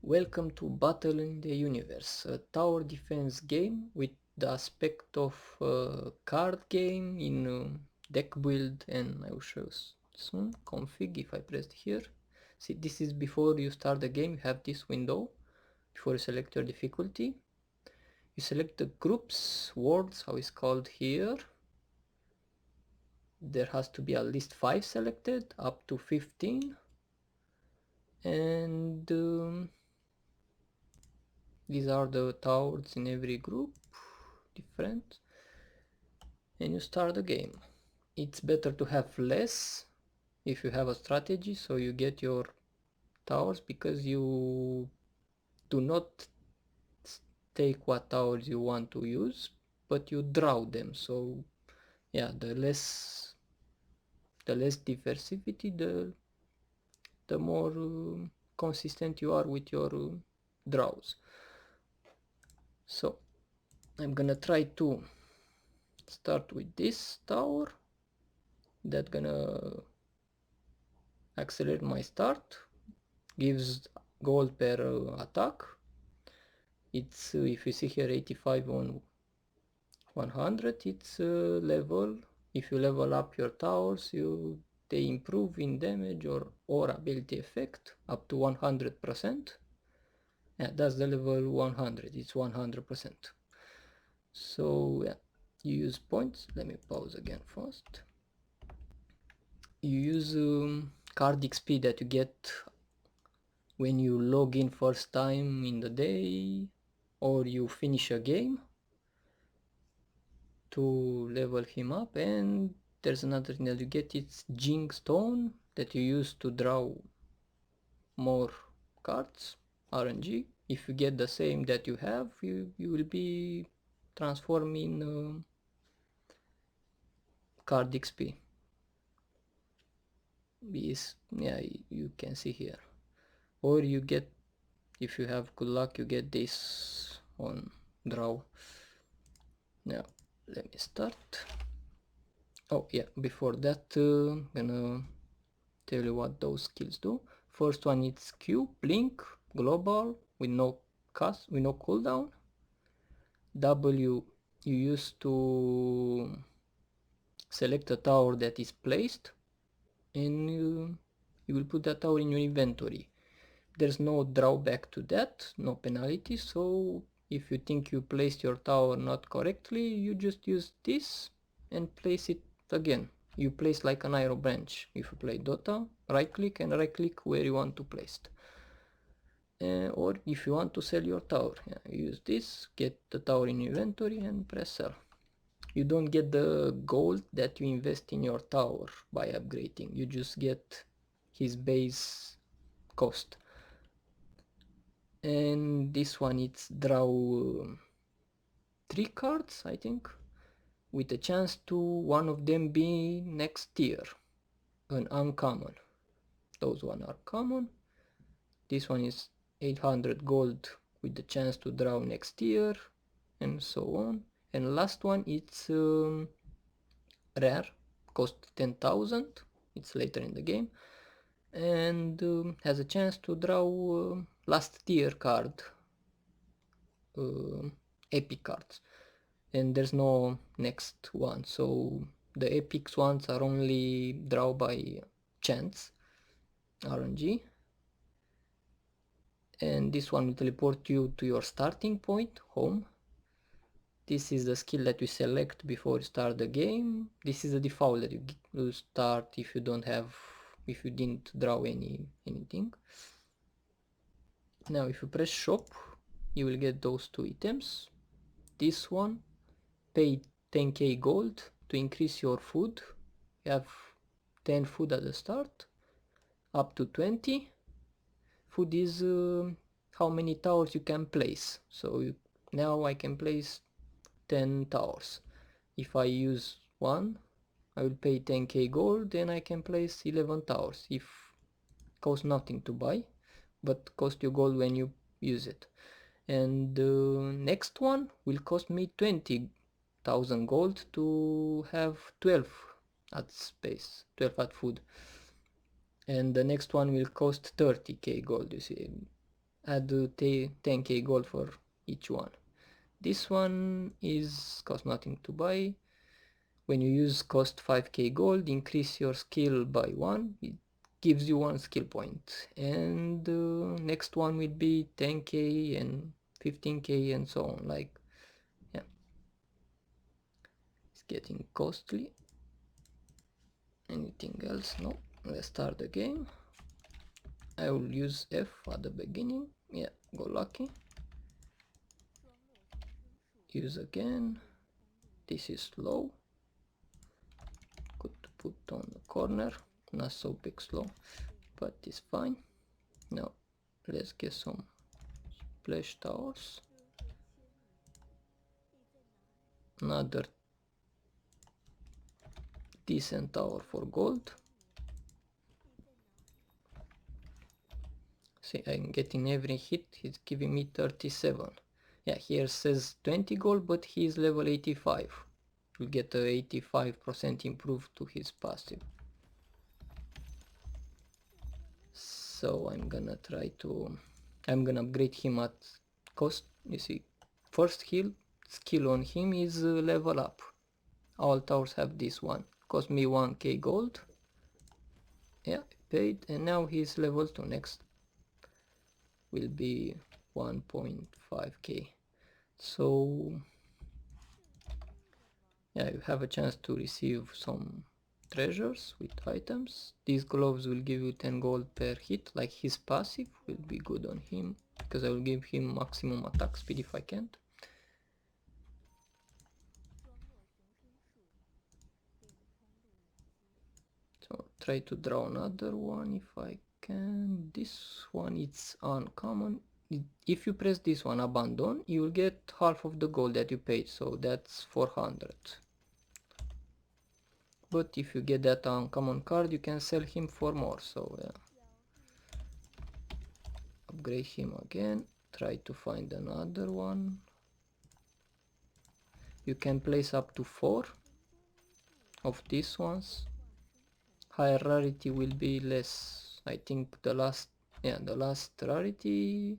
Welcome to Battle in the Universe, a tower defense game with the aspect of a card game in deck build, and I will show you soon. Config, if I pressed here. See, this is before you start the game. You have this window before you select your difficulty. You select the groups, words, how it's called here. There has to be at least 5 selected, up to 15. And these are the towers in every group, different, and you start the game. It's better to have less if you have a strategy, so you get your towers, because you do not take what towers you want to use, but you draw them. So yeah, the less diversity, the more consistent you are with your draws. So I'm gonna try to start with this tower that gonna accelerate my start, gives gold per attack. It's if you see here 85 on 100, it's level. If you level up your towers, they improve in damage or ability effect up to 100%. Yeah, that's the level 100. It's 100%. So yeah, you use points. Let me pause again first. You use card XP that you get when you log in first time in the day or you finish a game to level him up. And there's another thing that you get, it's Jing Stone that you use to draw more cards, RNG. If you get the same that you have, you will be transforming card XP. Yeah, you can see here. Or you get, if you have good luck, you get this on draw. Now let me start. Oh yeah, before that gonna tell you what those skills do. First one is Q, blink, global, with no cooldown. W, you use to select a tower that is placed, and you will put that tower in your inventory. There's no drawback to that, no penalty, so if you think you placed your tower not correctly, you just use this and place it again. You place like an arrow branch. If you play Dota, right click and right click where you want to place it. Or if you want to sell your tower, you use this, get the tower in inventory and press sell. You don't get the gold that you invest in your tower by upgrading, you just get his base cost. And this one, it's draw 3 cards, I think, with a chance to one of them be next tier, an uncommon. Those one are common. This one is 800 gold with the chance to draw next year, and so on. And last one, it's rare, cost 10,000, it's later in the game, and has a chance to draw last tier card, epic cards, and there's no next one, so the epic ones are only draw by chance, RNG. And this one will teleport you to your starting point, home. This is the skill that you select before you start the game. This is the default that you start if you didn't draw anything. Now if you press shop, you will get those 2 items. This one, pay 10k gold to increase your food. You have 10 food at the start, up to 20. Food is how many towers you can place. So now I can place 10 towers. If I use one, I will pay 10k gold, then I can place 11 towers. If cost nothing to buy, but cost you gold when you use it. And the next one will cost me 20,000 gold to have 12 at space, 12 at food. And the next one will cost 30k gold, you see. add 10k gold for each one. This one is cost nothing to buy. When you use cost 5k gold, increase your skill by 1, it gives you 1 skill point. And next one will be 10k and 15k and so on. Like, yeah, it's getting costly. Anything else? No. Let's start the game. I will use F at the beginning. Yeah, go lucky. Use again. This is slow. Good to put on the corner. Not so big slow, but it's fine. Now let's get some splash towers. Another decent tower for gold. See, I'm getting every hit. He's giving me 37. Yeah, here says 20 gold, but he's level 85. Will get a 85% improve to his passive. So I'm gonna upgrade him at cost. You see, first skill on him is level up. All towers have this one. Cost me 1k gold. Yeah, paid, and now he's level 2. Next will be 1.5k. So yeah, you have a chance to receive some treasures with items. These gloves will give you 10 gold per hit. Like, his passive will be good on him, because I will give him maximum attack speed if I can't. So try to draw another one if I can. This one, it's uncommon. If you press this one, abandon, you will get half of the gold that you paid, so that's 400. But if you get that uncommon card, you can sell him for more. So yeah, upgrade him again. Try to find another one. You can place up to 4 of these ones. Higher rarity will be less. I think the last rarity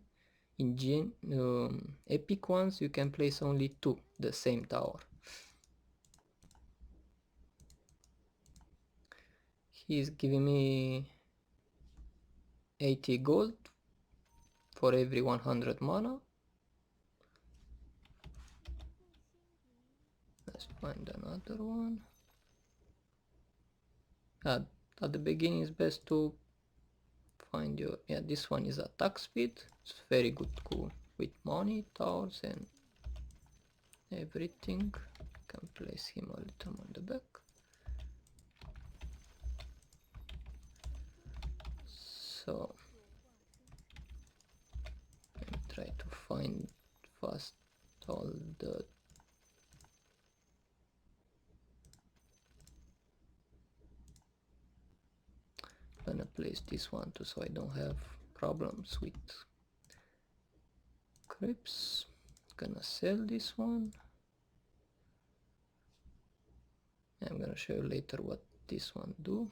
in epic ones, you can place only 2 the same tower. He's giving me 80 gold for every 100 mana. Let's find another one. At the beginning, it's best to find your, this one is attack speed. It's very good, cool with money, towers and everything. Can place him a little on the back. So let me try to find fast all the gonna place this one too, so I don't have problems with creeps. Gonna sell this one. I'm gonna show you later what this one do.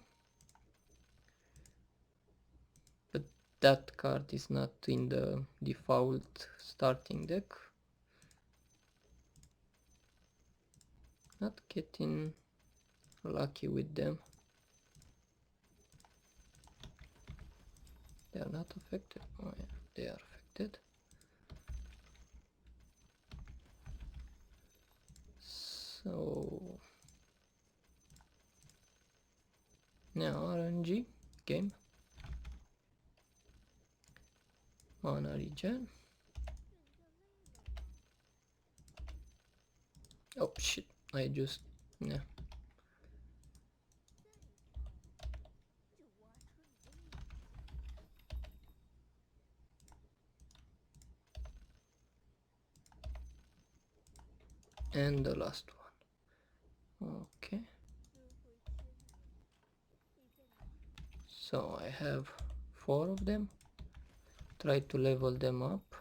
But that card is not in the default starting deck. Not getting lucky with them. They are not affected. Oh yeah, they are affected. So now RNG game. Mana regen. Oh shit, I just, yeah. And the last one. Okay. So I have 4 of them. Try to level them up.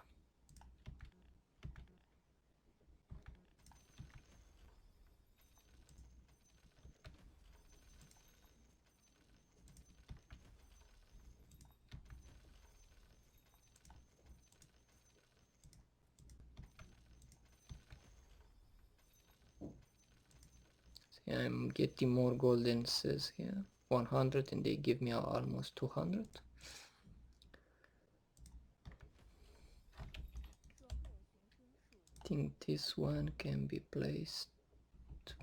I'm getting more gold than it says here, 100, and they give me almost 200. I think this one can be placed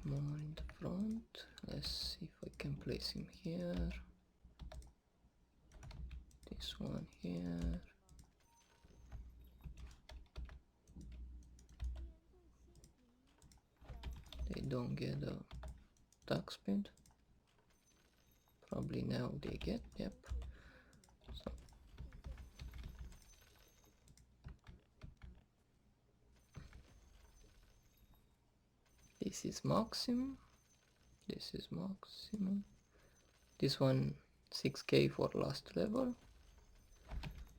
more in the front. Let's see if I can place him here. This one here. They don't get a attack speed. Probably now they get, yep. So this is maximum. This is maximum. This one 6k for last level.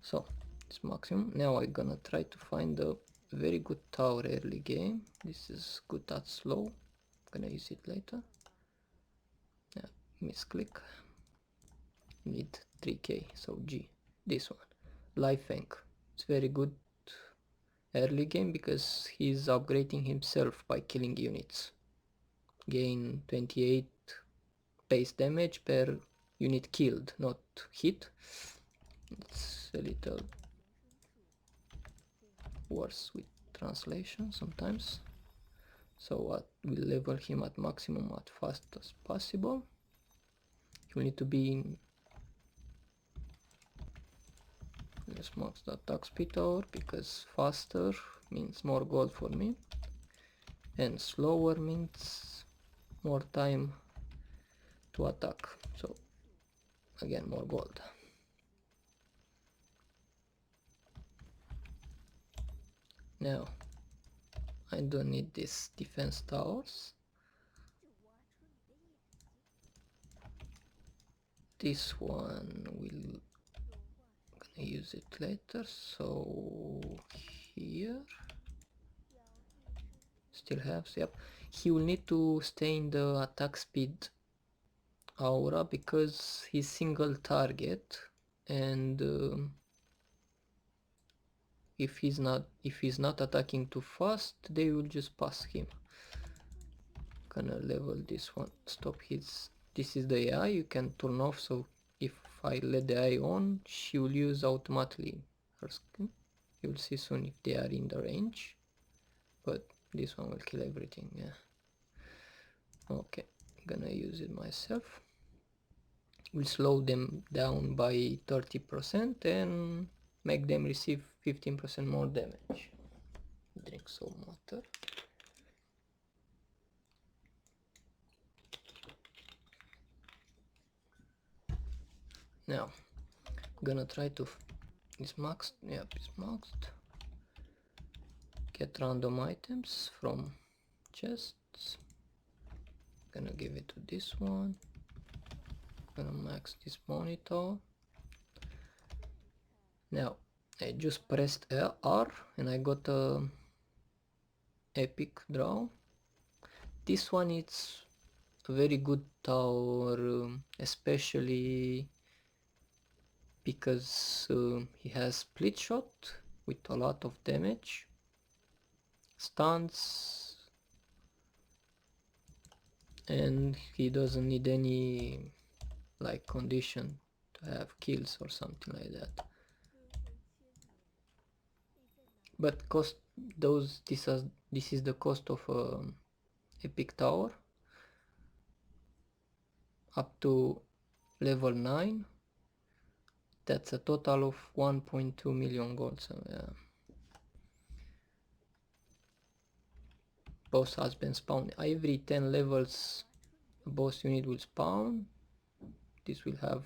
So it's maximum. Now I'm gonna try to find a very good tower early game. This is good at slow. I'm gonna use it later. Yeah, misclick. Need 3k, so G. This one. Life Ank. It's very good early game because he's upgrading himself by killing units. Gain 28 base damage per unit killed, not hit. It's a little worse with translation sometimes. So we'll level him at maximum as fast as possible. You need to be in. Let's max the attack speed tower because faster means more gold for me, and slower means more time to attack. So again, more gold. Now I don't need these defense towers. This one will gonna use it later. So here still have, yep. He will need to stay in the attack speed aura because he's single target, and if he's not attacking too fast, they will just pass him. Gonna level this one. Stop his. This is the AI. You can turn off. So if I let the AI on, she will use automatically her skin. You will see soon if they are in the range. But this one will kill everything. Yeah. Okay. Gonna use it myself. Will slow them down by 30% and make them receive 15% more damage. Drink some water. Now gonna try to, it's maxed, yep, it's maxed. Get random items from chests. Gonna give it to this one. Gonna max this monitor. Now I just pressed R and I got a epic draw. This one is a very good tower, especially because he has split shot with a lot of damage, stuns, and he doesn't need any like condition to have kills or something like that. But cost those, this is the cost of epic tower up to level 9. That's a total of 1.2 million gold. So yeah. Boss has been spawned. Every 10 levels a boss unit will spawn. This will have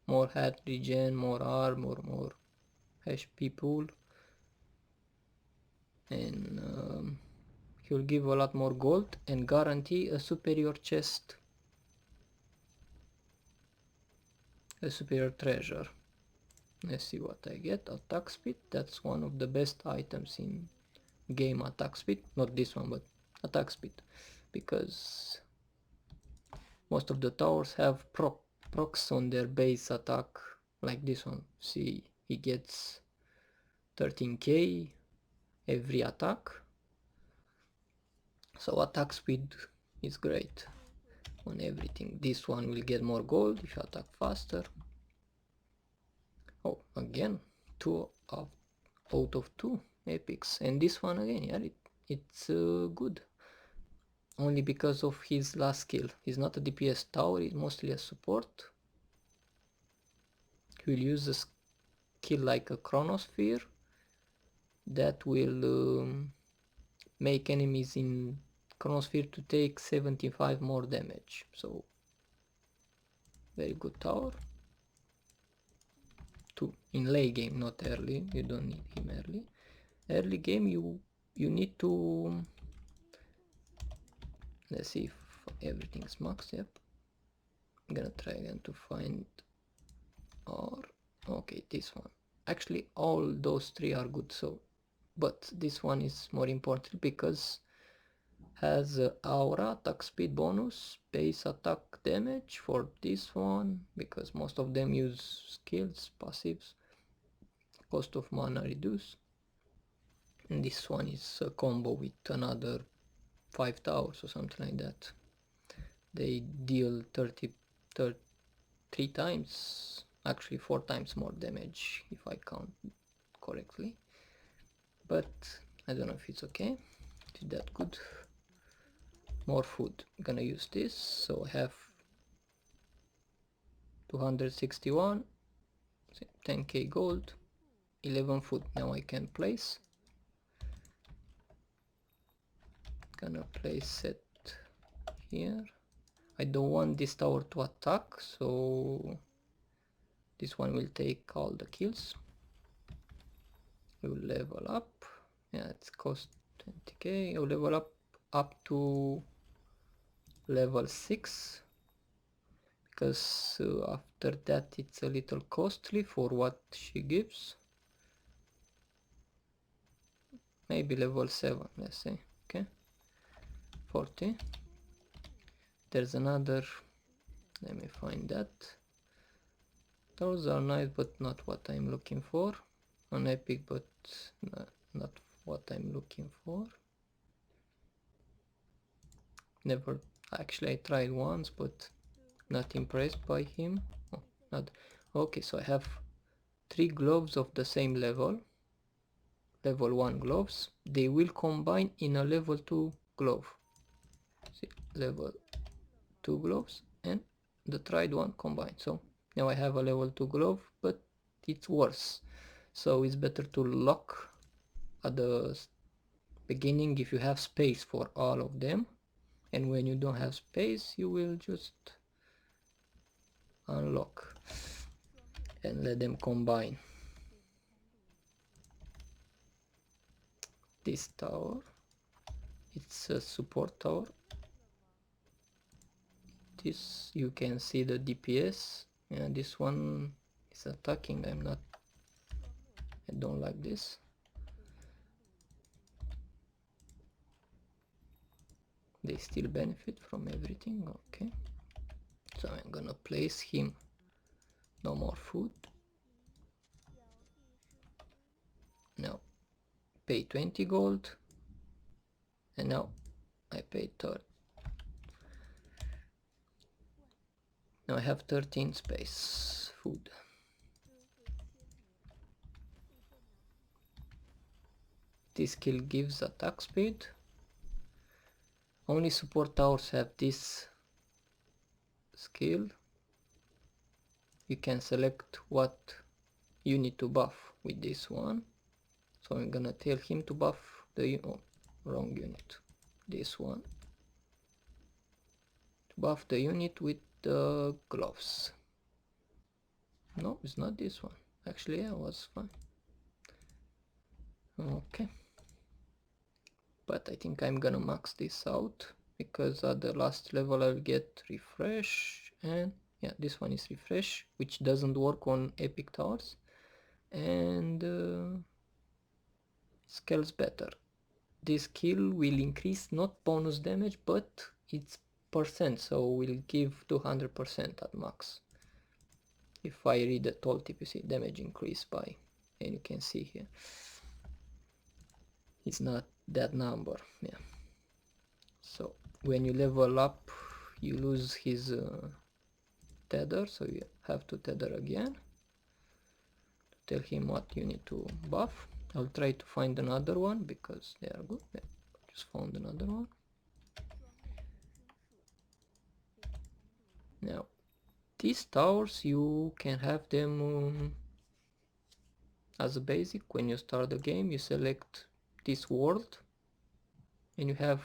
more health regen, more armor, more HP pool, and he will give a lot more gold and guarantee a superior chest, a superior treasure. Let's see what I get. Attack speed, that's one of the best items in game, attack speed. Not this one, but attack speed, because most of the towers have procs on their base attack, like this one. See, he gets 13k every attack. So attack speed is great on everything. This one will get more gold if you attack faster. Oh, again, 2 out of 2 epics, and this one again, yeah, it's good. Only because of his last skill. He's not a DPS tower, he's mostly a support. He will use a skill like a chronosphere that will make enemies in chronosphere to take 75 more damage. So very good tower. In late game, not early. You don't need him early. Early game you need to, let's see if everything's maxed. Yep, I'm gonna try again to find, or okay, this one. Actually all those 3 are good, so but this one is more important because has aura, attack speed bonus, base attack damage for this one, because most of them use skills, passives, cost of mana reduce, and this one is a combo with another 5 towers or something like that. They deal 3 times, actually 4 times more damage if I count correctly, but I don't know if it's okay, it's that good. More food, I'm gonna use this, so I have 261, 10k gold, 11 food. Now I can place, gonna place it here. I don't want this tower to attack, so this one will take all the kills. We will level up, yeah, it's cost 20k. I'll level up to level 6, because after that it's a little costly for what she gives. Maybe level 7, let's say. Okay, 40. There's another, let me find that. Those are nice, but not what I'm looking for. An epic, but not what I'm looking for. Never, actually I tried once, but not impressed by him. Oh, not okay. So I have 3 gloves of the same level, level 1 gloves. They will combine in a level 2 glove. See, level 2 gloves and the tried one combined. So now I have a level 2 glove, but it's worse. So it's better to lock at the beginning if you have space for all of them, and when you don't have space you will just unlock and let them combine. This tower, it's a support tower. This, you can see the DPS, and this one is attacking. I don't like this. They still benefit from everything. Okay, so I'm gonna place him. No more food. Now pay 20 gold, and now I paid 30. Now I have 13 space food. This skill gives attack speed. Only support towers have this skill. You can select what you need to buff with this one. So I'm gonna tell him to buff the wrong unit. This one. To buff the unit with the gloves. No, it's not this one. Actually, yeah, it was fine. Okay. But I think I'm gonna max this out, because at the last level I'll get refresh, and yeah, this one is refresh, which doesn't work on epic towers, and scales better. This skill will increase not bonus damage, but it's percent, so will give 200% at max. If I read the tooltip, you see damage increase by, and you can see here it's not that number, yeah. So when you level up you lose his tether, so you have to tether again to tell him what you need to buff. I'll try to find another one because they are good. Yeah, just found another one. Now these towers you can have them as a basic. When you start the game you select this world and you have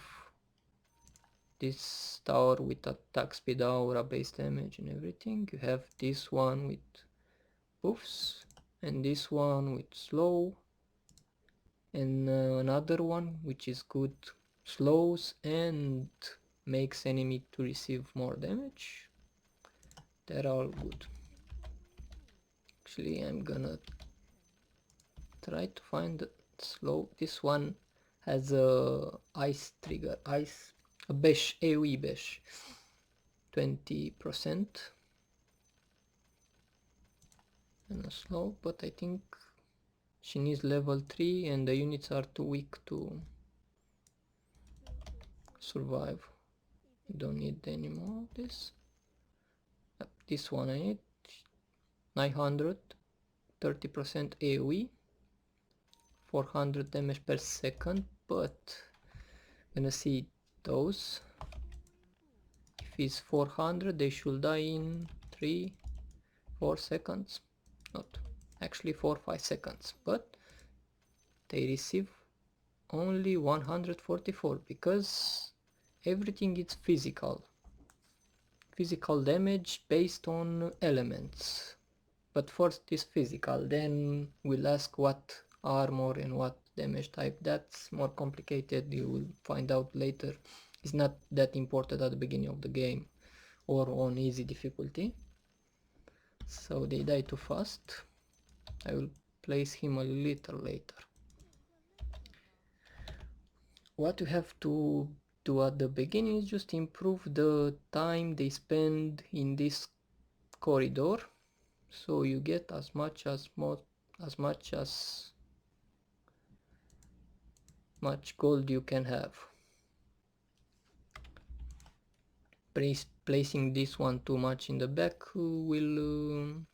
this tower with attack speed, aura, base damage and everything. You have this one with buffs and this one with slow, and another one which is good slows and makes enemy to receive more damage. They're all good. Actually I'm gonna try to find the slow. This one has a ice trigger, a bash, AoE bash, 20% and a slow, but I think she needs level 3 and the units are too weak to survive. You don't need any more of this. This one I need 900, 30% AoE, 400 damage per second, but I'm gonna see those. If it's 400 they should die in 3-4 seconds, not actually 4-5 seconds, but they receive only 144 because everything is physical damage based on elements. But first is physical, then we'll ask what armor and what damage type. That's more complicated, you will find out later. It's not that important at the beginning of the game or on easy difficulty. So they die too fast. I will place him a little later. What you have to do at the beginning is just improve the time they spend in this corridor, so you get as much gold you can have. Placing this one too much in the back will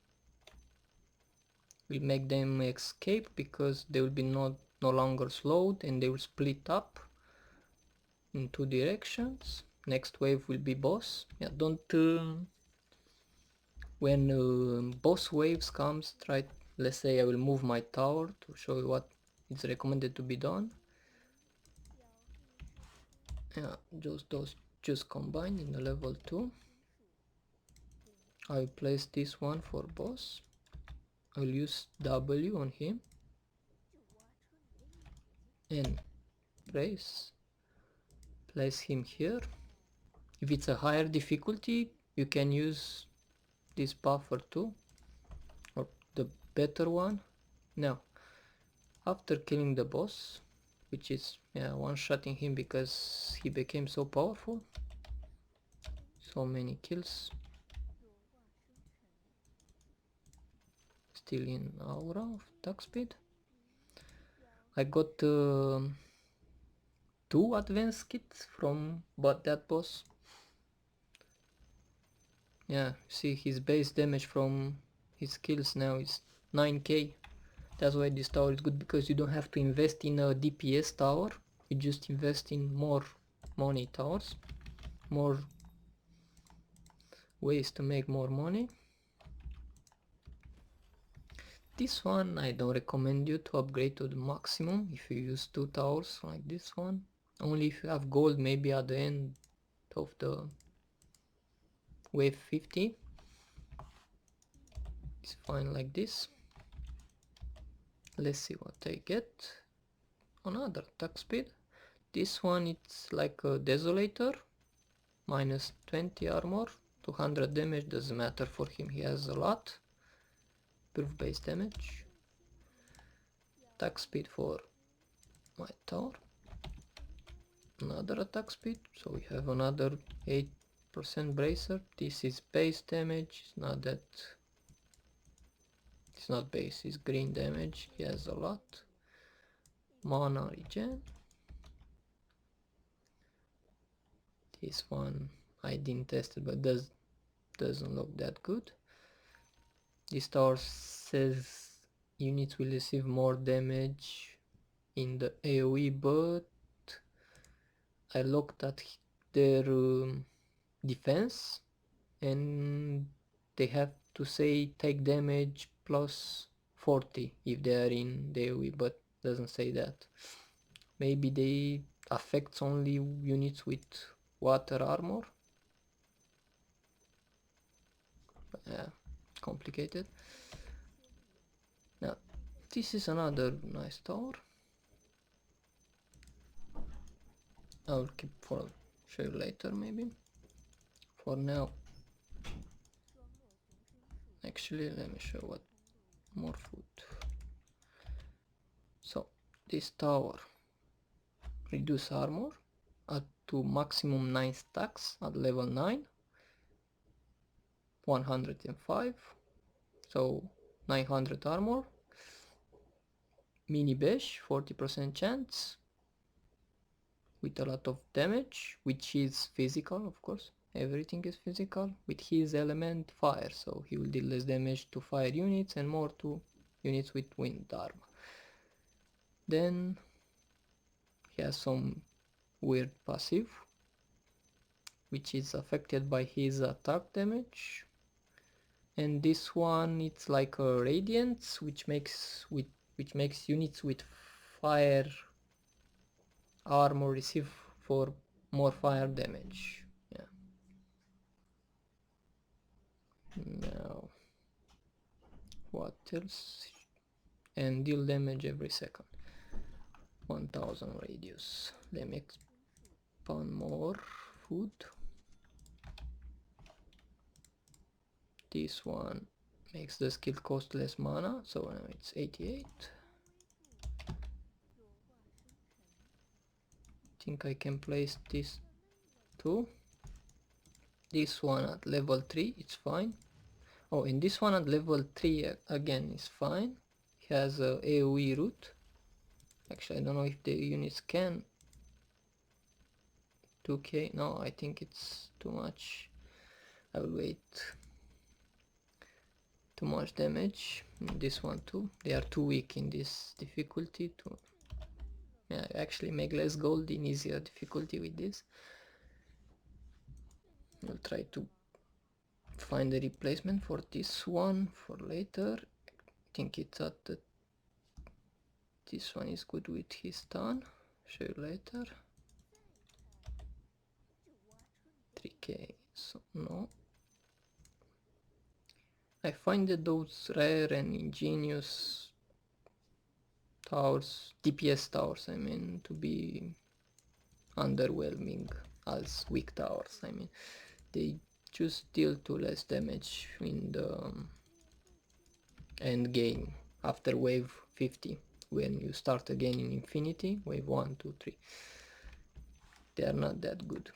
make them escape because they will be no longer slowed and they will split up in 2 directions. Next wave will be boss. Yeah, don't when boss waves comes, try, let's say I will move my tower to show you what is recommended to be done. Yeah, just combine in the level 2. I will place this one for boss. I will use W on him and place him here. If it's a higher difficulty you can use this buffer too, or the better one. Now after killing the boss, which is one-shotting him because he became so powerful, so many kills, still in aura of attack speed. I got 2 advanced kits from that boss. Yeah, see his base damage from his skills now is 9k. That's why this tower is good, because you don't have to invest in a DPS tower, you just invest in more money towers, more ways to make more money. This one I don't recommend you to upgrade to the maximum if you use 2 towers like this one. Only if you have gold, maybe at the end of the wave 50. It's fine like this. Let's see what I get. Another attack speed. This one it's like a desolator, minus 20 armor, 200 damage, doesn't matter for him, he has a lot. Proof base damage. Attack speed for my tower. Another attack speed, so we have another 8% bracer. This is base damage, it's not base, it's green damage, he has a lot. Mana regen. This one I didn't test it, but doesn't look that good. This tower says units will receive more damage in the AoE, but I looked at their defense and they have to say take damage plus 40 if they are in the AoE, but doesn't say that. Maybe they affects only units with water armor. Yeah, complicated. Now this is another nice tower. I'll keep for show you later maybe. For now, actually let me show what more food. So this tower reduce armor up to maximum 9 stacks at level 9, 105, so 900 armor. Mini bash 40% chance with a lot of damage, which is physical, of course. Everything is physical with his element fire, so he will deal less damage to fire units and more to units with wind armor. Then he has some weird passive which is affected by his attack damage, and this one it's like a radiance which makes units with fire armor receive for more fire damage. Yeah. Now what else? And deal damage every second. 1000 radius. Let me expand more food. This one makes the skill cost less mana, so now it's 88. Think I can place this too. This one at level 3, it's fine. Oh, and this one at level 3 again is fine. It has a AoE route. Actually, I don't know if the units can. 2k, no, I think it's too much. I will wait. Too much damage. This one too. They are too weak in this difficulty to, yeah, actually make less gold in easier difficulty with this. I'll try to find a replacement for this one for later. I think it's at the, this one is good with his stun. Show you later. 3k, so no. I find that those rare and ingenious towers, DPS towers I mean, to be underwhelming as weak towers. I mean, they just deal to less damage in the end game after wave 50, when you start again in infinity, wave 1, 2, 3. They are not that good.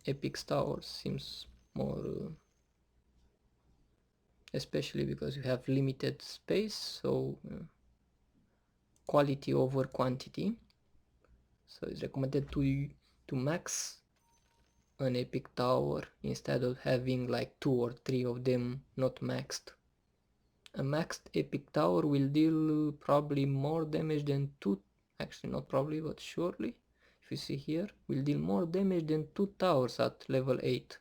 Epic towers seems more especially because you have limited space, so quality over quantity. So it's recommended to max an epic tower instead of having like 2 or 3 of them not maxed. A maxed epic tower will deal probably more damage than 2, actually not probably but surely, if you see here, will deal more damage than 2 towers at level 8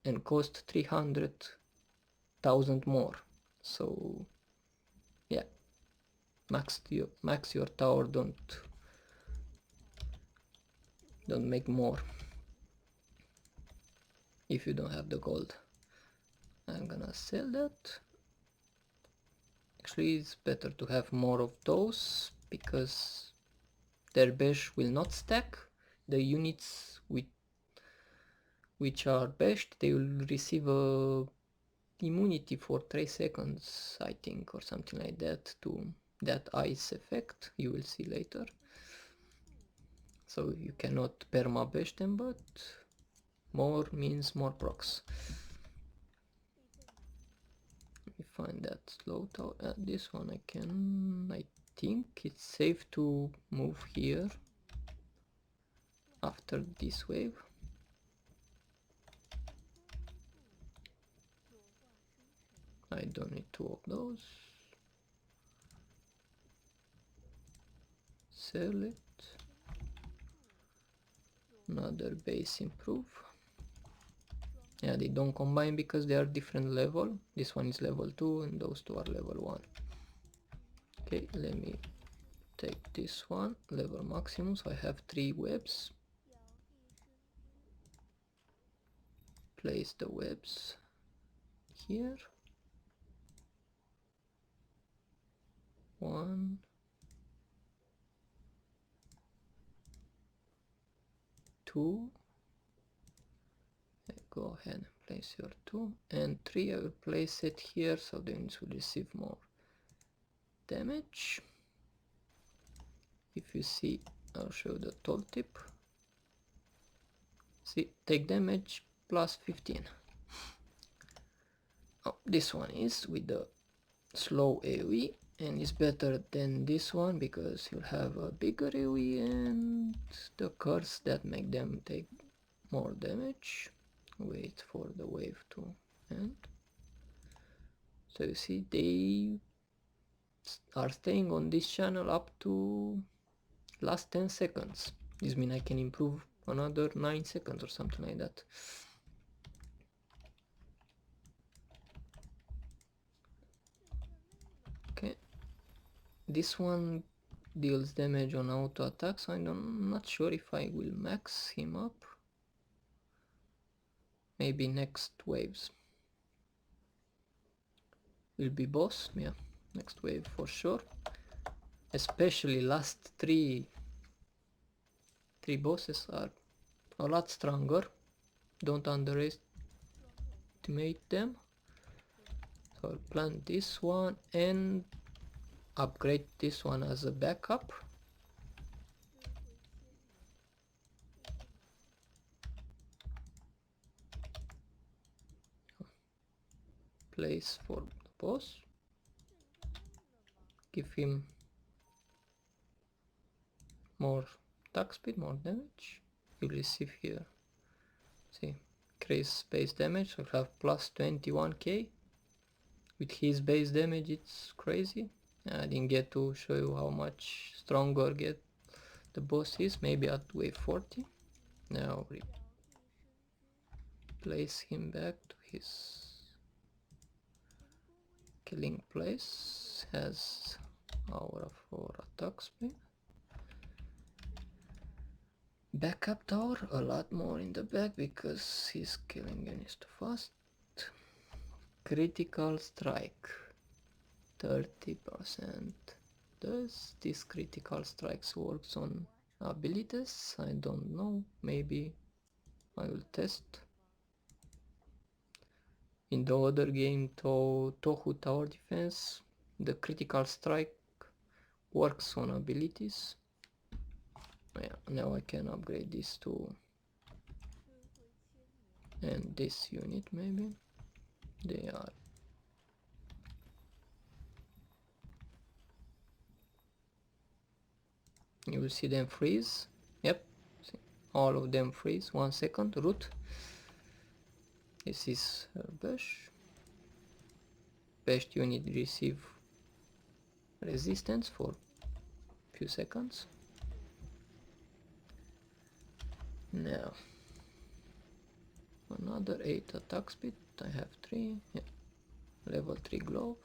and cost 300,000 more. So yeah, max your tower, don't make more if you don't have the gold. I'm gonna sell that. Actually it's better to have more of those because their bash will not stack. The units which are bashed, they will receive a immunity for 3 seconds I think, or something like that, to that ice effect you will see later. So you cannot perma bash them, but more means more procs. Let me find that slow tower. This one I can, I think it's safe to move here after this wave. I don't need two of those. Sell it. Another base improve. Yeah, they don't combine because they are different level. This one is level 2 and those two are level 1. Okay, let me take this one, level maximum, so I have 3 webs. Place the webs here. 1, 2. Go ahead and place your 2 and 3. I will place it here so the units will receive more damage. If you see, I'll show the tooltip. See, take damage plus 15. Oh, this one is with the slow AoE and is better than this one because you'll have a bigger AoE and the curse that make them take more damage. Wait for the wave to end. So you see they are staying on this channel up to last 10 seconds. This means I can improve another 9 seconds or something like that. Okay, this one deals damage on auto attack, so I'm not sure if I will max him up. Maybe next waves will be boss. Yeah, next wave for sure. Especially last three bosses are a lot stronger. Don't underestimate them. So I'll plant this one and upgrade this one as a backup. Place for the boss. Give him more attack speed, more damage. You'll receive here. See, increase base damage. So I have plus 21k. With his base damage, it's crazy. I didn't get to show you how much stronger get the boss is. Maybe at wave 40. Now place him back to his killing place. Has aura for attack speed. Backup tower a lot more in the back because his killing unit is too fast. Critical strike 30%. Does this critical strikes works on abilities? I don't know, maybe I will test. In the other game, Tohu Tower Defense, the critical strike works on abilities. Yeah, now I can upgrade this to and this unit maybe. They are you will see them freeze. Yep, see, all of them freeze. 1 second. Root. This is Bush. Best unit receive resistance for few seconds. Now another 8 attack speed. I have 3. Yeah. Level 3 glove.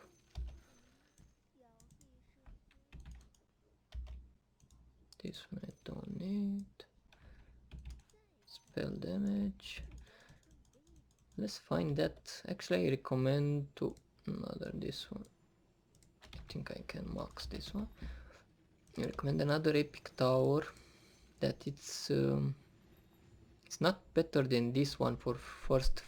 This one I don't need. Spell damage. Let's find that. Actually, I recommend to another this one. I think I can max this one. I recommend another epic tower that it's not better than this one for first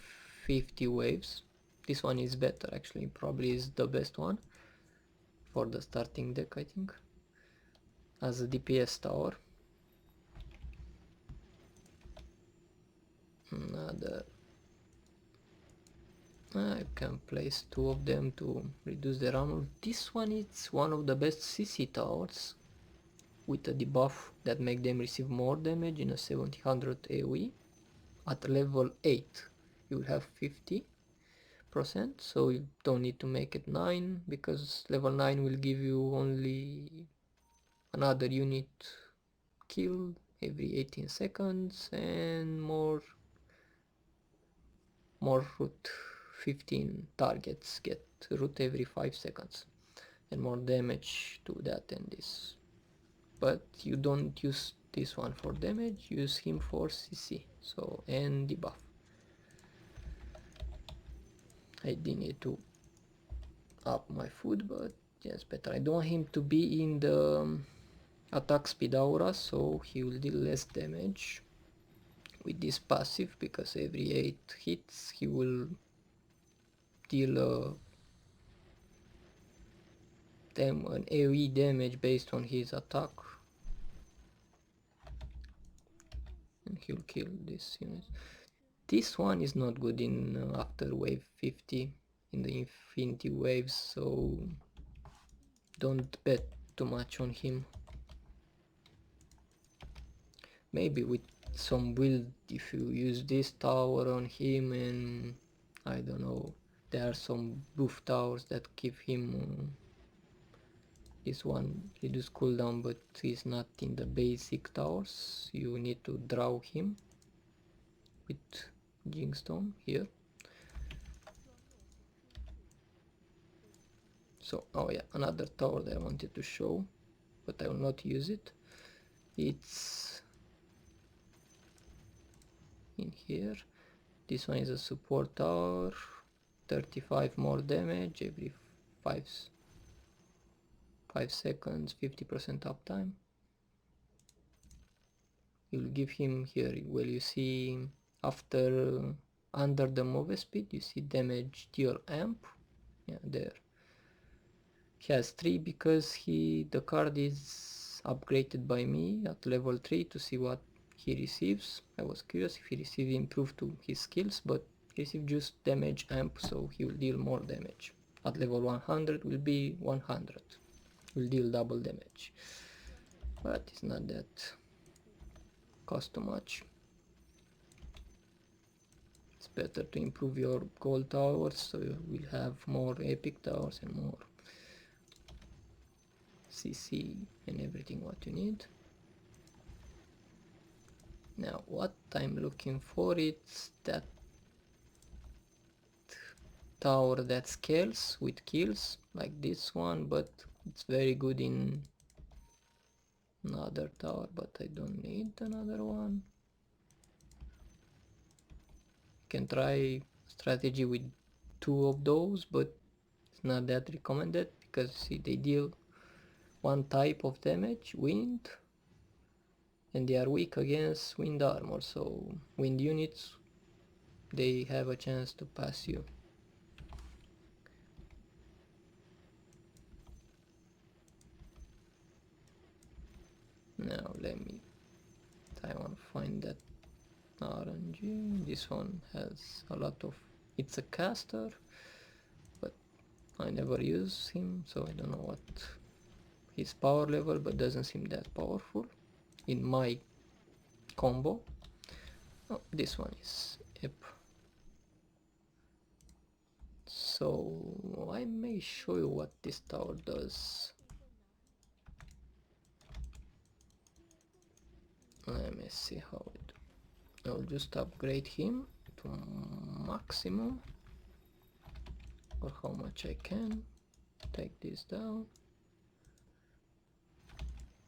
50 waves. This one is better actually, probably is the best one for the starting deck, I think, as a DPS tower. Another I can place 2 of them to reduce their armor. This one is one of the best CC towers. with a debuff that make them receive more damage in a 1700 AoE. At level 8 you will have 50%, so you don't need to make it 9, because level 9 will give you only another unit killed every 18 seconds and more root. 15 targets get root every 5 seconds and more damage to that and this. But you don't use this one for damage, use him for CC, so, and debuff. I did need to up my food, but yes, better. I don't want him to be in the attack speed aura, so he will deal less damage with this passive, because every 8 hits he will deal an AoE damage based on his attack, and he'll kill this unit. This one is not good in after wave 50 in the infinity waves, so don't bet too much on him. Maybe with some build, if you use this tower on him, and I don't know, there are some buff towers that give him this one reduce cooldown, but he's not in the basic towers. You need to draw him with Jingstone here. So, oh yeah, another tower that I wanted to show, but I will not use it. It's in here. This one is a support tower, 35 more damage every 5 seconds, 50% uptime. You'll give him here, well, you see after under the move speed, you see damage to your amp. Yeah, there. He has 3 because the card is upgraded by me at level 3 to see what he receives. I was curious if he received improved to his skills, but he received just damage amp, so he will deal more damage. At level 100 will be 100, will deal double damage, but it's not that cost too much. It's better to improve your gold towers, so you will have more epic towers and more CC and everything what you need. Now what I'm looking for is that tower that scales with kills like this one, but it's very good in another tower, but I don't need another one. You can try strategy with 2 of those, but it's not that recommended, because see, they deal one type of damage, wind, and they are weak against wind armor, so wind units, they have a chance to pass you. Now I want to find that RNG. This one has a lot of, it's a caster, but I never use him, so I don't know what his power level, but doesn't seem that powerful in my combo. Oh, this one is Ep. So I may show you what this tower does. Let me see how it. I'll just upgrade him to maximum, or how much I can. Take this down.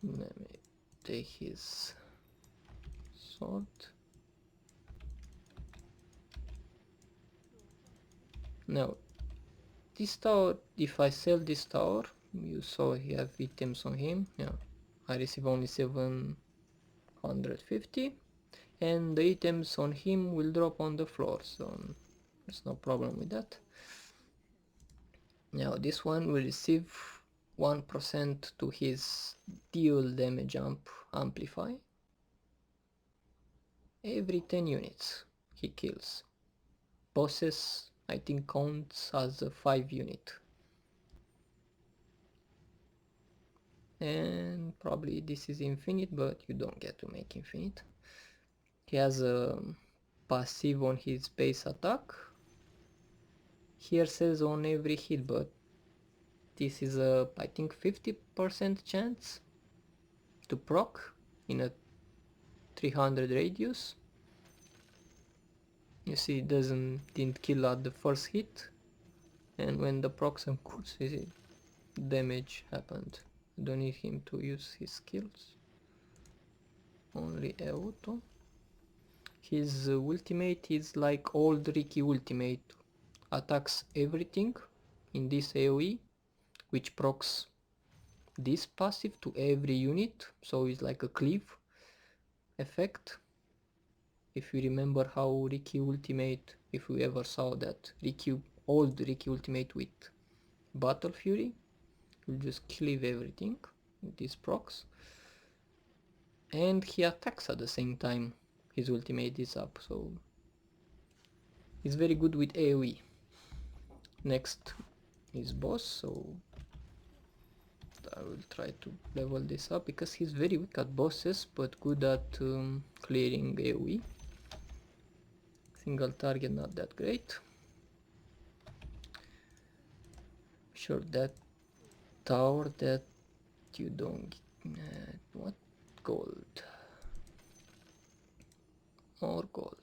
Let me take his sword. Now this tower, if I sell this tower, you saw he have items on him. Yeah, I receive only 750, and the items on him will drop on the floor, so there's no problem with that. Now this one will receive 1% to his deal damage amplify every 10 units he kills. Bosses I think counts as a 5 unit. And Probably this is infinite, but you don't get to make infinite. He has a passive on his base attack. Here says on every hit, but this is a, I think, 50% chance to proc in a 300 radius. You see, it didn't kill at the first hit, and when the procs and coups, you see, damage happened. I don't need him to use his skills. Only auto. His ultimate is like old Ricky ultimate. Attacks everything in this AoE, which procs this passive to every unit, so it's like a cleave effect. If you remember how Ricky ultimate, if you ever saw that old Ricky ultimate with Battle Fury, you just cleave everything with these procs, and he attacks at the same time his ultimate is up, so he's very good with AoE. Next is boss, so I will try to level this up because he's very weak at bosses but good at clearing AoE. Single target not that great. Sure, that tower that you don't what gold, more gold.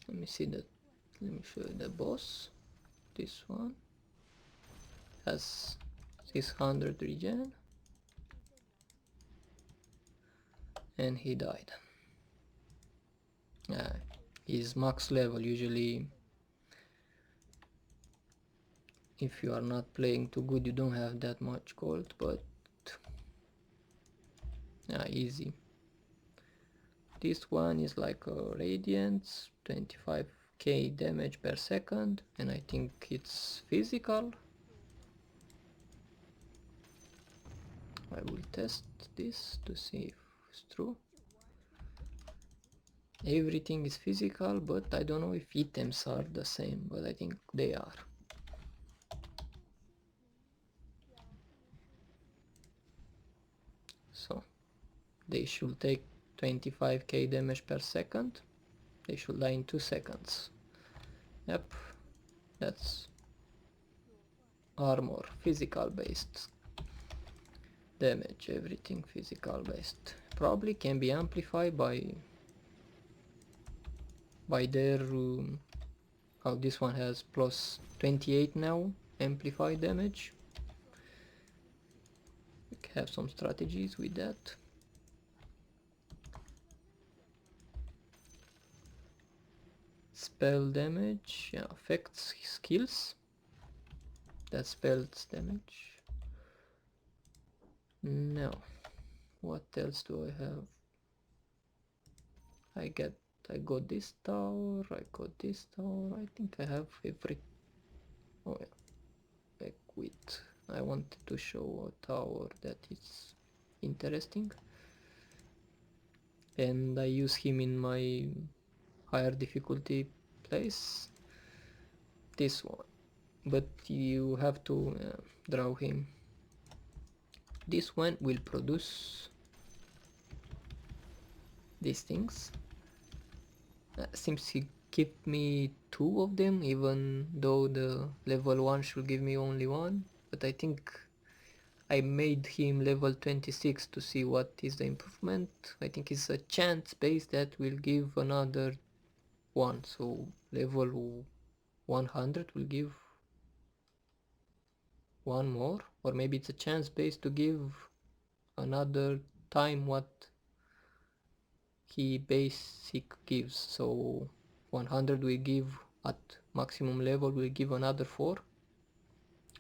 Let me see that. Let me show you the boss. This one has 600 regen and he died. His max level. Usually if you are not playing too good you don't have that much gold, but easy. This one is like a radiance, 25k damage per second, and I think it's physical. I will test this to see if it's true. Everything is physical, but I don't know if items are the same, but I think they are. So they should take 25k damage per second. They should die in 2 seconds. Yep, that's armor, physical based damage, everything physical based. Probably can be amplified by their how this one has plus 28 now amplified damage. We can have some strategies with that. Spell damage, yeah, affects skills. That spells damage. No. What else do I have? I got this tower, I got this tower, I think I have every... Oh yeah, equip. I wanted to show a tower that is interesting. And I use him in my higher difficulty place. This one. But you have to draw him. This one will produce these things. Seems he give me 2 of them, even though the level 1 should give me only 1. But I think I made him level 26 to see what is the improvement. I think it's a chance base that will give another 1. So level 100 will give 1 more. Or maybe it's a chance base to give another time what he basic gives. So 100 will give at maximum level will give another 4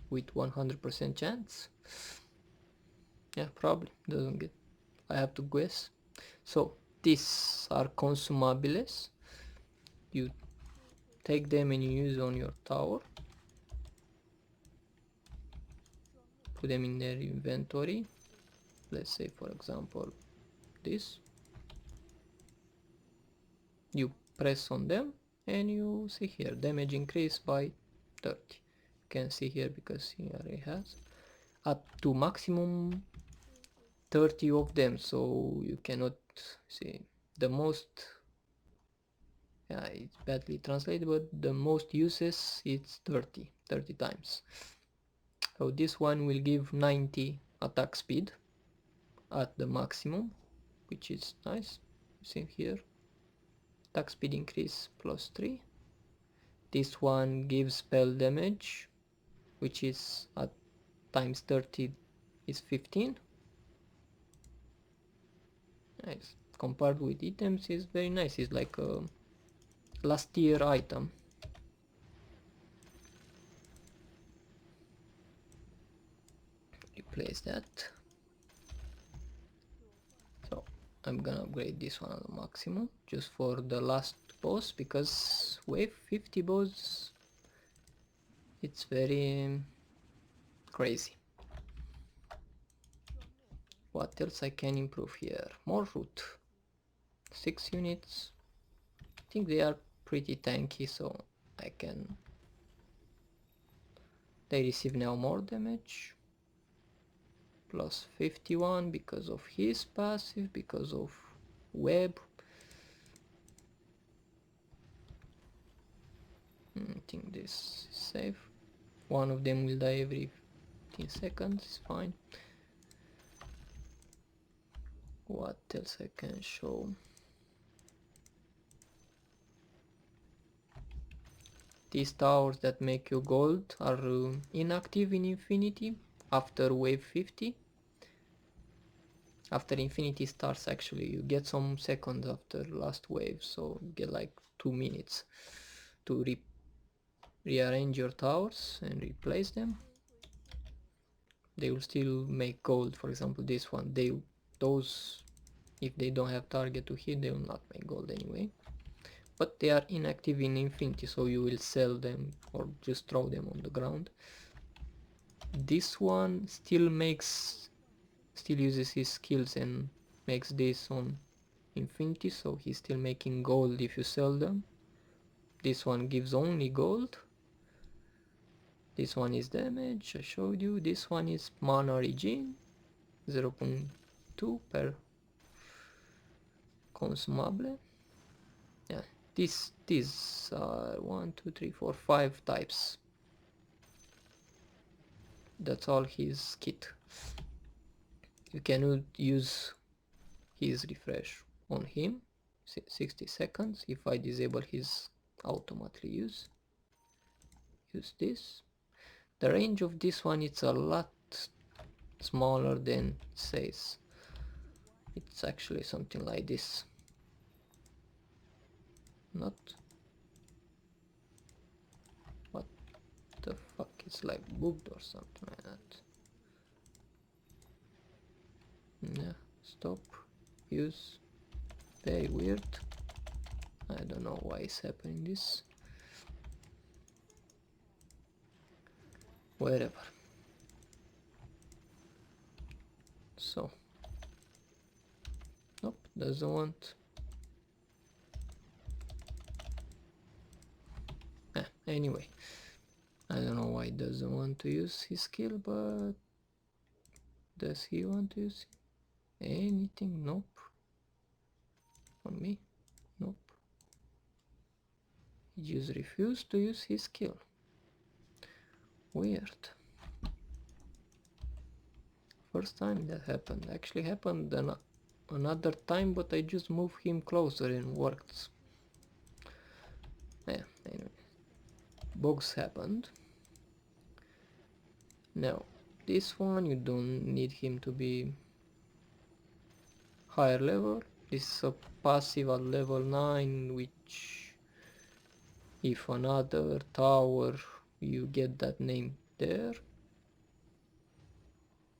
with 100% chance. Yeah, probably doesn't get, I have to guess. So these are consumables. You take them and you use on your tower. Put them in their inventory. Let's say for example this. you press on them and you see here damage increase by 30. You can see here because here it has up to maximum 30 of them, so you cannot see the most. Yeah, it's badly translated, but the most uses it's 30 times. So this one will give 90 attack speed at the maximum, which is nice. You see here attack speed increase plus 3. This one gives spell damage, which is at times 30 is 15. Nice. Compared with items is very nice. It's like a last tier item. Replace that. So I'm gonna upgrade this one at the maximum just for the last boss, because wave 50 boss it's very crazy. What else I can improve here? More root. 6 units. I think they are pretty tanky, so I can. They receive now more damage. Plus 51 because of his passive, because of web. I think this is safe. One of them will die every 15 seconds, it's fine. What else I can show? These towers that make you gold are inactive in Infinity after wave 50. After Infinity starts, actually, you get some seconds after last wave, so you get like 2 minutes to rearrange your towers and replace them. They will still make gold. For example, this one, those if they don't have target to hit, they will not make gold anyway, but they are inactive in Infinity, so you will sell them or just throw them on the ground. This one still uses his skills and makes this on Infinity, so he's still making gold if you sell them. This one gives only gold. This one is damage, I showed you. This one is mana regen, 0.2 per consumable. Yeah, these are 1, 2, 3, 4, 5 types. That's all his kit. You cannot use his refresh on him. 60 seconds. If I disable his automatically use this. The range of this one it's a lot smaller than it says. It's actually something like this. Not what the fuck, it's like bugged or something like that. Yeah, stop, use, very weird. I don't know why it's happening this. Wherever. So nope, doesn't want. Anyway, I don't know why he doesn't want to use his skill, but does he want to use anything? Nope. On me? Nope. He just refused to use his skill. Weird. First time that happened. Actually happened another time, but I just moved him closer and worked. Yeah, anyway. Bugs happened. Now, this one you don't need him to be higher level. This is a passive at level 9, which if another tower you get that name there.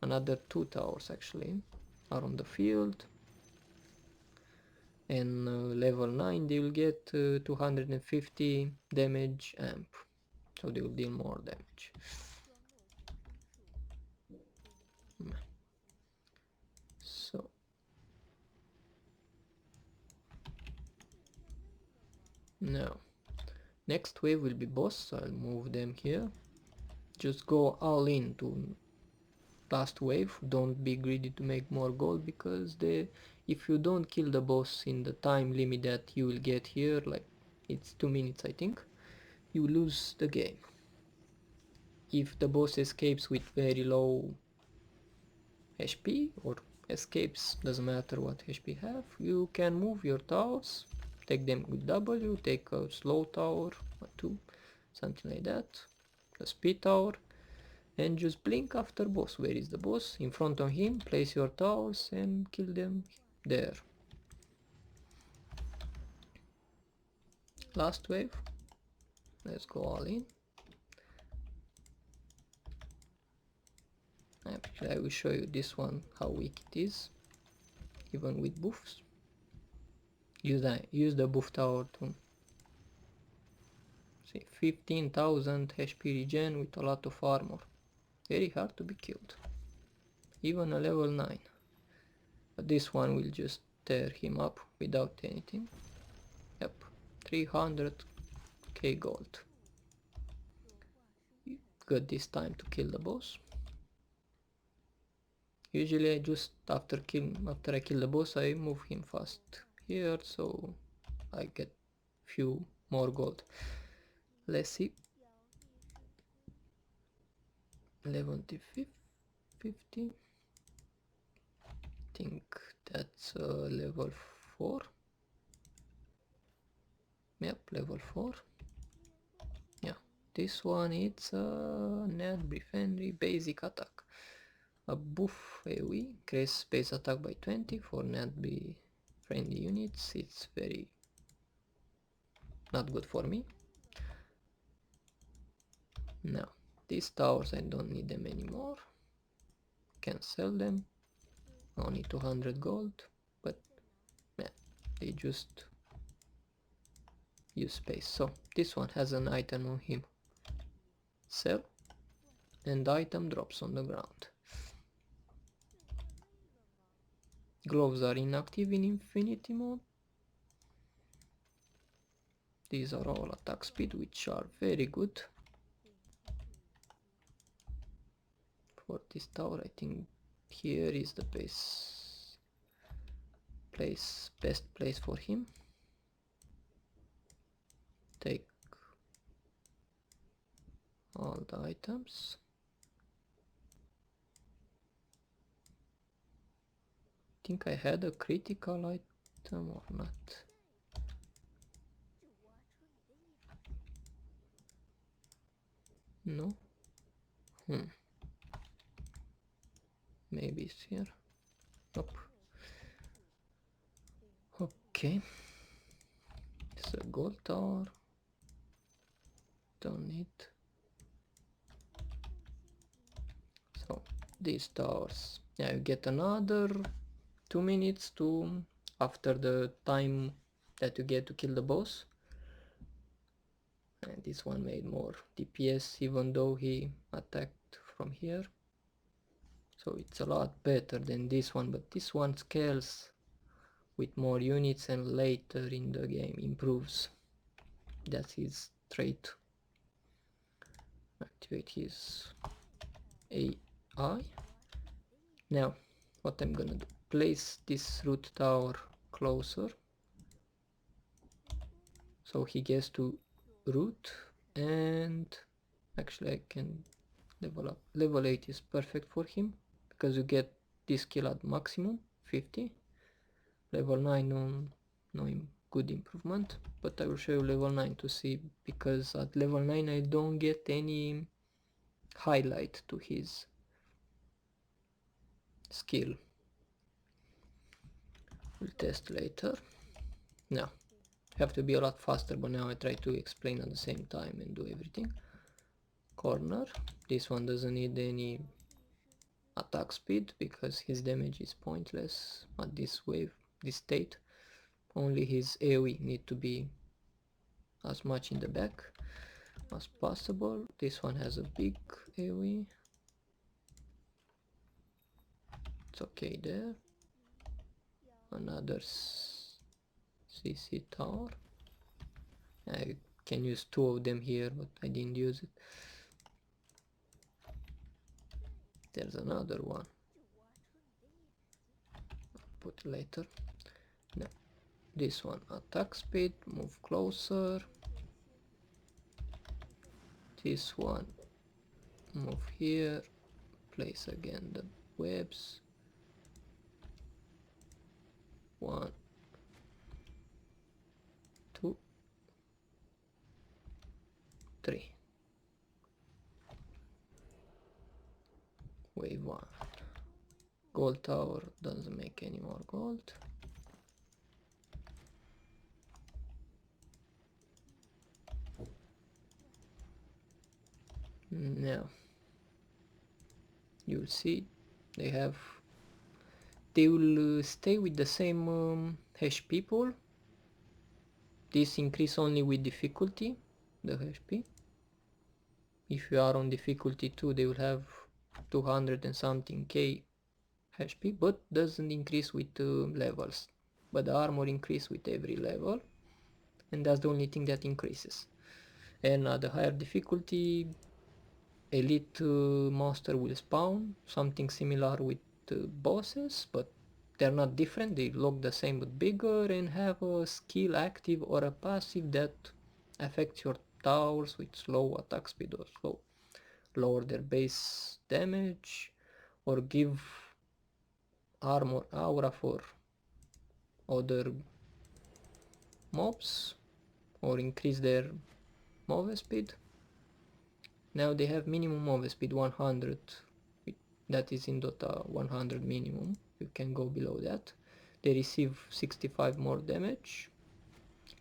Another 2 towers actually are on the field, and level 9 they will get 250 damage amp, so they will deal more damage. So Now next wave will be boss. I'll move them here. Just go all in to last wave. Don't be greedy to make more gold, because if you don't kill the boss in the time limit that you will get here, like it's 2 minutes I think, you lose the game. If the boss escapes with very low HP, or escapes, doesn't matter what HP have, you can move your towers, take them with W, take a slow tower or 2, something like that, a speed tower, and just blink after boss. Where is the boss? In front of him, place your towers and kill them there. Last wave, let's go all in. Actually, I will show you this one, how weak it is, even with buffs. Use the buff tower to see 15,000 HP regen with a lot of armor. Very hard to be killed, even a level 9. But this one will just tear him up without anything. Yep, 300k gold. Good this time to kill the boss. Usually I just after I kill the boss, I move him fast here, so I get few more gold. Let's see. 11 to 50. Think that's level 4. Yep, level 4. Yeah, this one it's a net friendly basic attack. A buff AoE increases base attack by 20 for net friendly units. It's very not good for me. Now these towers I don't need them anymore. Can sell them. Only 200 gold, but yeah, they just use space. So this one has an item on him. Sell, and item drops on the ground. Gloves are inactive in infinity mode. These are all attack speed, which are very good for this tower. I think here is the best place for him. Take all the items. I think I had a critical item or not. No? Maybe it's here. Nope. Okay. It's a gold tower. Don't need. So these towers. Yeah, you get another 2 minutes to after the time that you get to kill the boss. And this one made more DPS even though he attacked from here. So it's a lot better than this one, but this one scales with more units and later in the game improves. That's his trait. Activate his AI. Now what I'm gonna do, place this root tower closer so he gets to root, and actually I can level up. Level 8 is perfect for him because you get this skill at maximum 50. Level 9 no good improvement, but I will show you level 9 to see, because at level 9 I don't get any highlight to his skill. We'll test later. Now have to be a lot faster, but now I try to explain at the same time and do everything. Corner, this one doesn't need any attack speed because his damage is pointless at this state. Only his AoE need to be as much in the back as possible. This one has a big AoE. It's okay there. Another CC tower. I can use 2 of them here, but I didn't use it. There's another one. Put it later. No, this one attack speed, move closer. This one move here, place again the webs. 1, 2, 3. Wave 1. Gold tower doesn't make any more gold. Now you'll see they will stay with the same HP pool. This increase only with difficulty, the HP. If you are on difficulty 2, they will have 200 and something K HP, but doesn't increase with levels. But the armor increase with every level, and that's the only thing that increases. And at the higher difficulty, elite monster will spawn, something similar with bosses, but they're not different. They look the same but bigger, and have a skill active or a passive that affects your towers with slow attack speed or lower their base damage, or give armor aura for other mobs, or increase their move speed. Now they have minimum move speed 100, that is in Dota 100 minimum, you can go below that. They receive 65 more damage,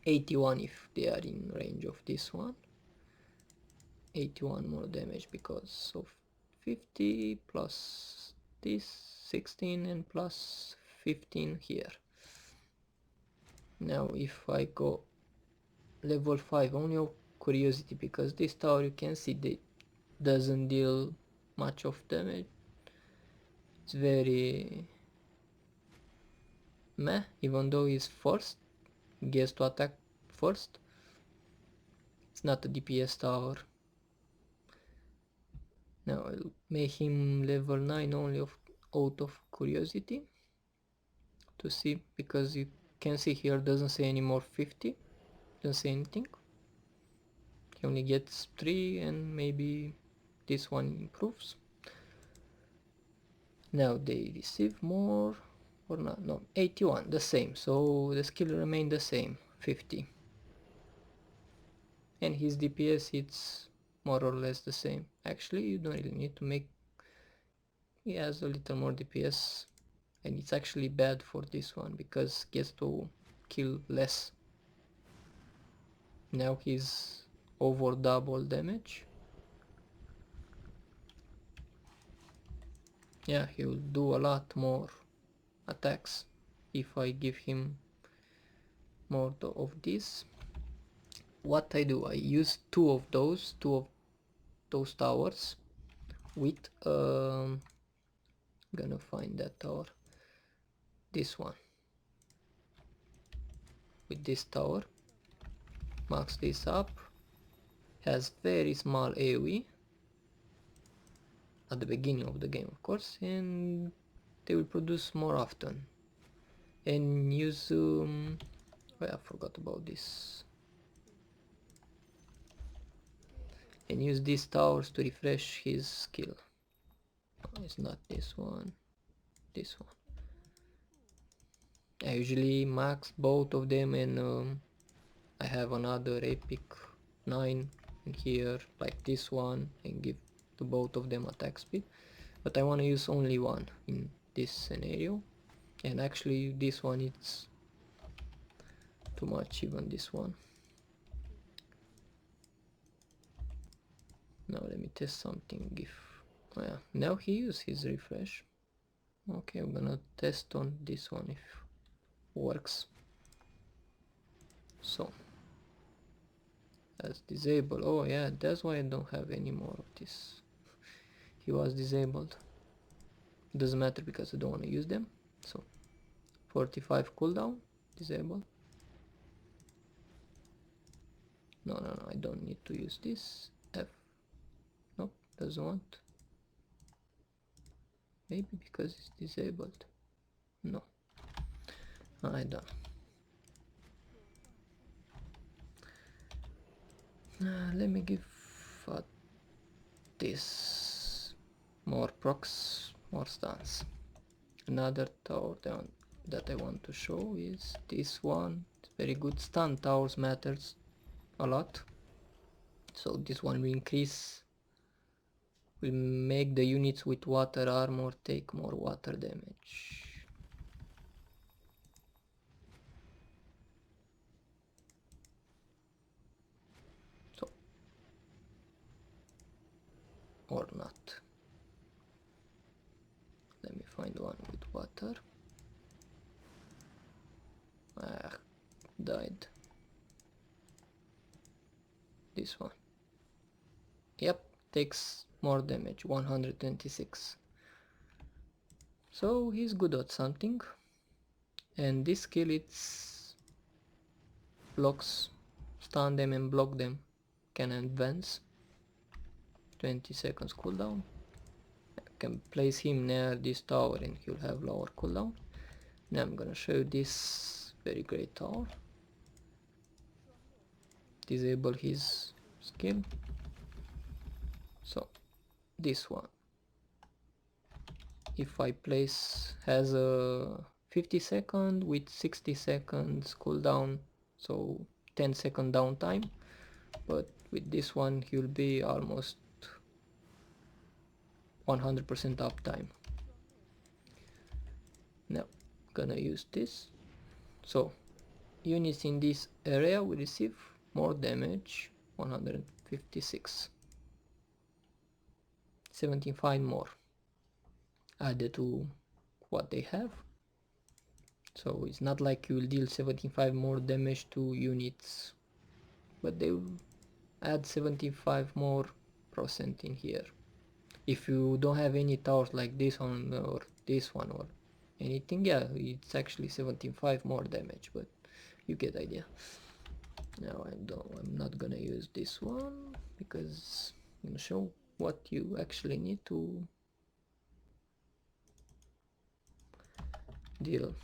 81 if they are in range of this one, 81 more damage because of 50 plus this 16 and plus 15 here. Now if I go level 5, only of curiosity, because this tower you can see they doesn't deal much of damage. It's very meh, even though he's first, gets to attack first. It's not a DPS tower. Now I'll make him level 9 only out of curiosity to see, because you can see here doesn't say anymore 50, doesn't say anything. He only gets 3, and maybe this one improves. Now they receive more or not? No, 81, the same, so the skill remained the same, 50. And his DPS, it's more or less the same. Actually, you don't really need to make, he has a little more DPS, and it's actually bad for this one because he gets to kill less. Now he's over double damage. Yeah, he will do a lot more attacks if I give him more of this. What I do, I use two of those towers with gonna find that tower, this one, with this tower, max this up, has very small AoE at the beginning of the game of course, and they will produce more often. And use oh, I forgot about this, and use these towers to refresh his skill. Oh, it's not this one, this one. I usually max both of them, and I have another epic 9 in here like this one, and give to both of them attack speed, but I want to use only one in this scenario. And actually this one, it's too much, even this one. Now let me test something. If oh yeah, now he used his refresh. Okay, I'm gonna test on this one if works. So that's disabled. Oh yeah, that's why I don't have any more of this. He was disabled. Doesn't matter because I don't want to use them. So 45 cooldown, disabled. No, I don't need to use this. F. Nope, doesn't want. Maybe because it's disabled. No, I don't. Let me give this more procs, more stuns. Another tower that I want to show is this one. It's very good. Stun towers matters a lot. So this one will make the units with water armor take more water damage. So, or not. Let me find one with water. Ah, died. This one. Yep, takes more damage, 126. So he's good at something. And this skill, it's blocks, stun them and block them, can advance. 20 seconds cooldown. I can place him near this tower and he'll have lower cooldown. Now I'm gonna show you this very great tower. Disable his skill. So this one, if I place, has a 50 second with 60 seconds cooldown, so 10-second downtime, but with this one he'll be almost 100% uptime. Now gonna use this. So units in this area will receive more damage, 156, 75 more added to what they have. So it's not like you will deal 75 more damage to units, but they will add 75 more % in here. If you don't have any towers like this one or this one or anything, yeah, it's actually 75 more damage, but you get the idea. Now I'm not gonna use this one because I'm gonna show what you actually need to deal.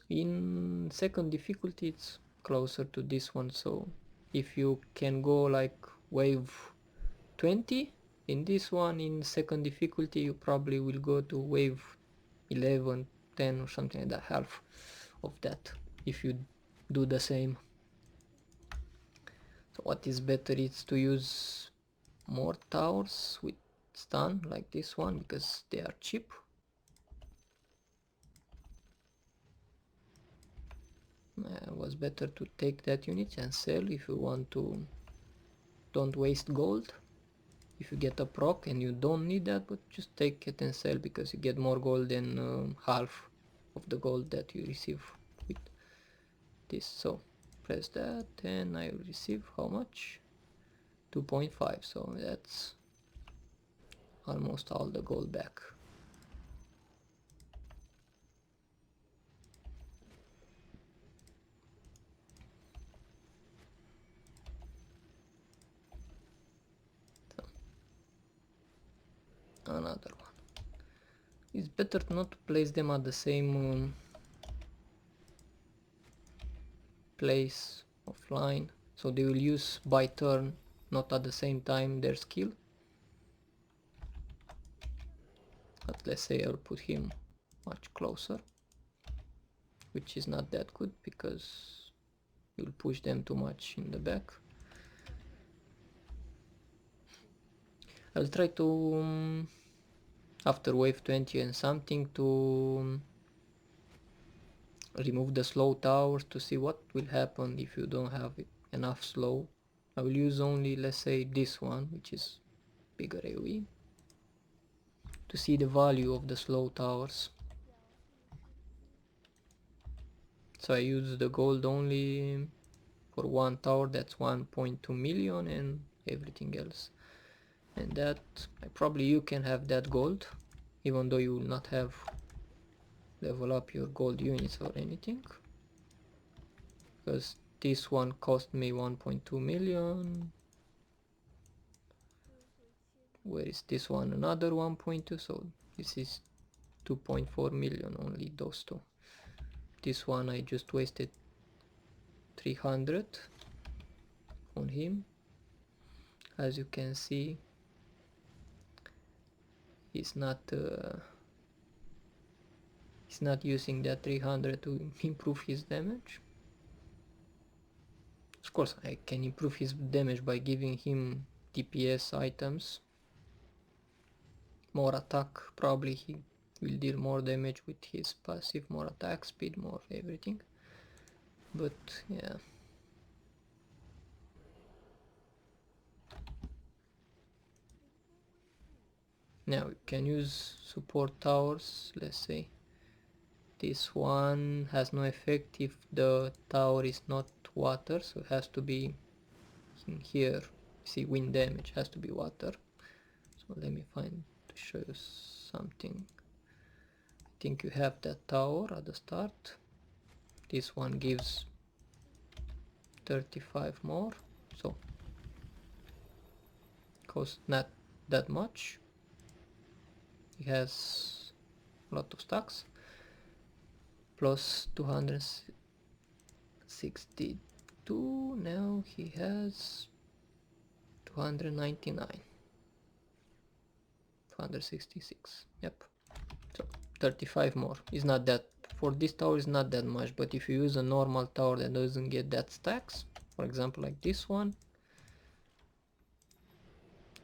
In second difficulty it's closer to this one, so if you can go like wave 20 in this one, in second difficulty you probably will go to wave 11, 10 or something like that, half of that if you do the same. So what is better is to use more towers with stun like this one because they are cheap. Was better to take that unit and sell if you want to. Don't waste gold. If you get a proc and you don't need that, but just take it and sell because you get more gold than half of the gold that you receive with this. So press that and I will receive how much? 2.5, so that's almost all the gold back. So, another one. It's better not to place them at the same place offline, so they will use by turn, not at the same time, their skill. But let's say I'll put him much closer, which is not that good because you'll push them too much in the back. I'll try to after wave 20 and something to remove the slow towers to see what will happen if you don't have enough slow. I will use only, let's say, this one, which is bigger AoE, to see the value of the slow towers. So I use the gold only for one tower, that's 1.2 million, and everything else. And that, probably you can have that gold, even though you will not have level up your gold units or anything, because This one cost me 1.2 million. Where is this one? Another 1.2, so this is 2.4 million, only those two. This one I just wasted 300 on him. As you can see, he's not using that 300 to improve his damage. Of course, I can improve his damage by giving him DPS items, more attack. Probably he will deal more damage with his passive, more attack speed, more everything. But yeah. Now you can use support towers. Let's say this one has no effect if the tower is not water, so it has to be in here. See, wind damage has to be water. So let me find to show you something. I think you have that tower at the start. This one gives 35 more, so costs not that much. He has a lot of stacks, plus 262. Now he has 299, 266. Yep, so 35 more. Is not that, for this tower is not that much, but if you use a normal tower that doesn't get that stacks, for example like this one,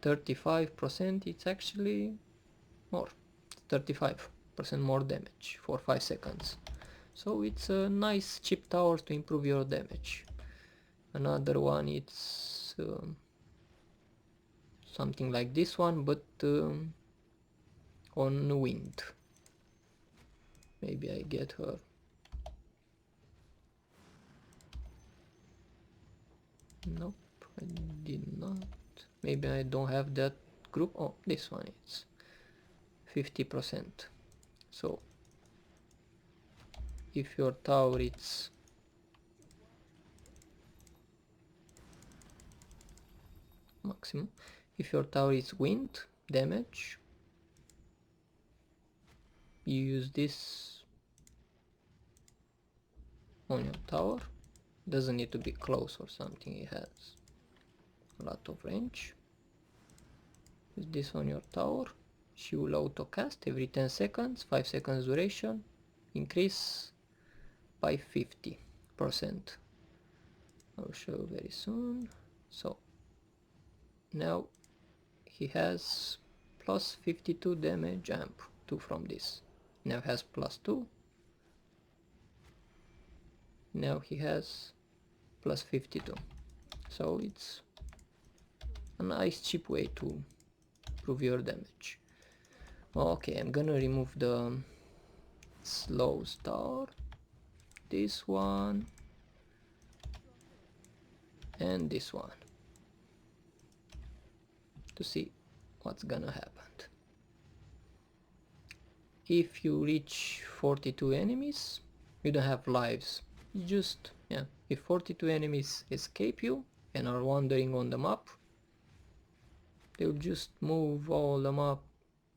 35%, it's actually more, 35% more damage for 5 seconds. So it's a nice cheap tower to improve your damage. Another one, it's something like this one, but on wind. Maybe I get her. Nope, I did not. Maybe I don't have that group. Oh, this one is 50%. So if your tower is maximum, if your tower is wind damage, you use this on your tower. Doesn't need to be close or something, it has a lot of range. Use this on your tower. She will auto cast every 10 seconds, 5 seconds duration, increase by 50%. I'll show you very soon. So now he has plus 52 damage amp 2 from this. Now has plus 2. Now he has plus 52. So it's a nice cheap way to improve your damage. Okay, I'm gonna remove the slow start, this one and this one, to see what's gonna happen. If you reach 42 enemies, you don't have lives. You just, yeah, if 42 enemies escape you and are wandering on the map, they'll just move all the map,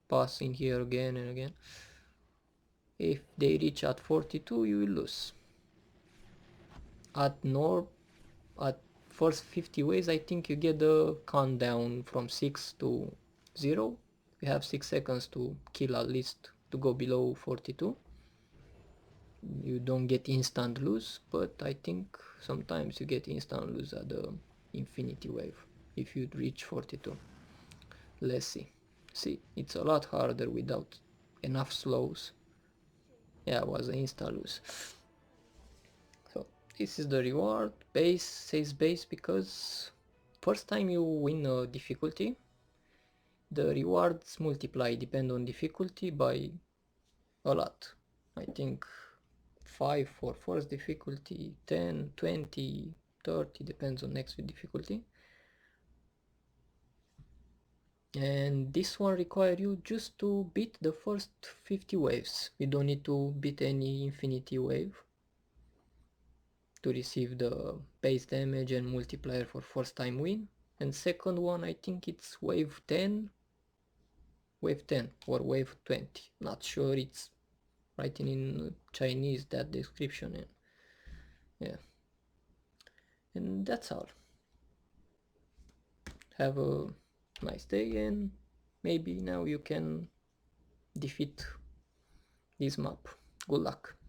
passing here again and again. If they reach at 42, you will lose. At first 50 waves, I think you get the countdown from 6 to 0. You have 6 seconds to kill at least to go below 42. You don't get instant lose, but I think sometimes you get instant lose at the infinity wave if you reach 42. Let's see. See, it's a lot harder without enough slows. Yeah, it was an instant lose. So this is the reward. Base says base because first time you win a difficulty, the rewards multiply, depend on difficulty, by a lot. I think 5 for first difficulty, 10, 20, 30, depends on next difficulty. And this one require you just to beat the first 50 waves. You don't need to beat any infinity wave. to receive the base damage and multiplier for first time win. And second one, I think it's wave 10 or wave 20, not sure, it's writing in Chinese that description. And yeah, and that's all. Have a nice day, and maybe now you can defeat this map. Good luck.